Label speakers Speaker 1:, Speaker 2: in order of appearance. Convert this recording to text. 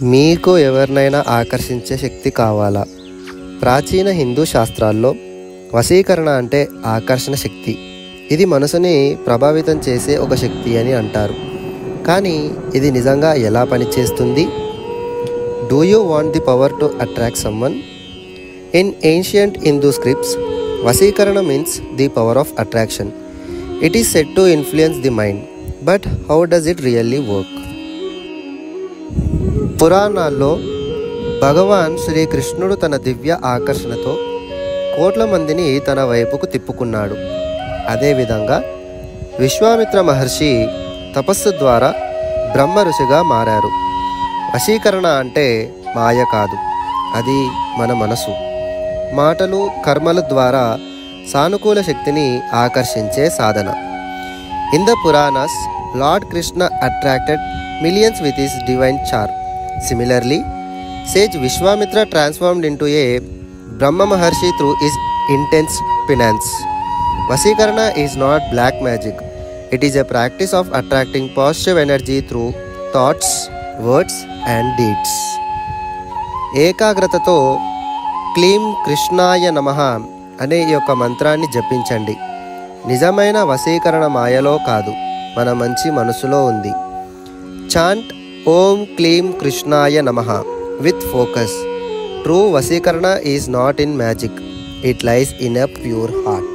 Speaker 1: మీకు ఎవరినైనా ఆకర్షించే శక్తి కావాలా? ప్రాచీన హిందూ శాస్త్రాల్లో వశీకరణ అంటే ఆకర్షణ శక్తి. ఇది మనసుని ప్రభావితం చేసే ఒక శక్తి అని అంటారు. కానీ ఇది నిజంగా ఎలా పనిచేస్తుంది? Do you want the power to attract someone? In ancient Hindu scripts, vashikaran means the power of attraction. It is said to influence the mind. But how does it really work? పురాణాల్లో భగవాన్ శ్రీకృష్ణుడు తన దివ్య ఆకర్షణతో కోట్ల మందిని తన వైపుకు తిప్పుకున్నాడు. అదేవిధంగా విశ్వామిత్ర మహర్షి తపస్సు ద్వారా బ్రహ్మ ఋషిగా మారారు. వశీకరణ అంటే మాయ కాదు, అది మన మనసు, మాటలు, కర్మల ద్వారా సానుకూల శక్తిని ఆకర్షించే సాధన. In the Puranas, lord Krishna attracted millions with his divine charm. Similarly, sage Vishwamitra transformed into a Brahma Maharshi through his intense penance. Vasikarana is not black magic. It is a practice of attracting positive energy through thoughts, words and deeds. ఏకాగ్రతతో క్లీం కృష్ణాయ నమః అనే ఈ యొక్క మంత్రాన్ని జపించండి. నిజమైన వశీకరణ మాయలో కాదు, మన మంచి మనసులో ఉంది. Chant Om Klim Krishnaya Namaha with focus. True Vasikarana is not in magic, it lies in a pure heart.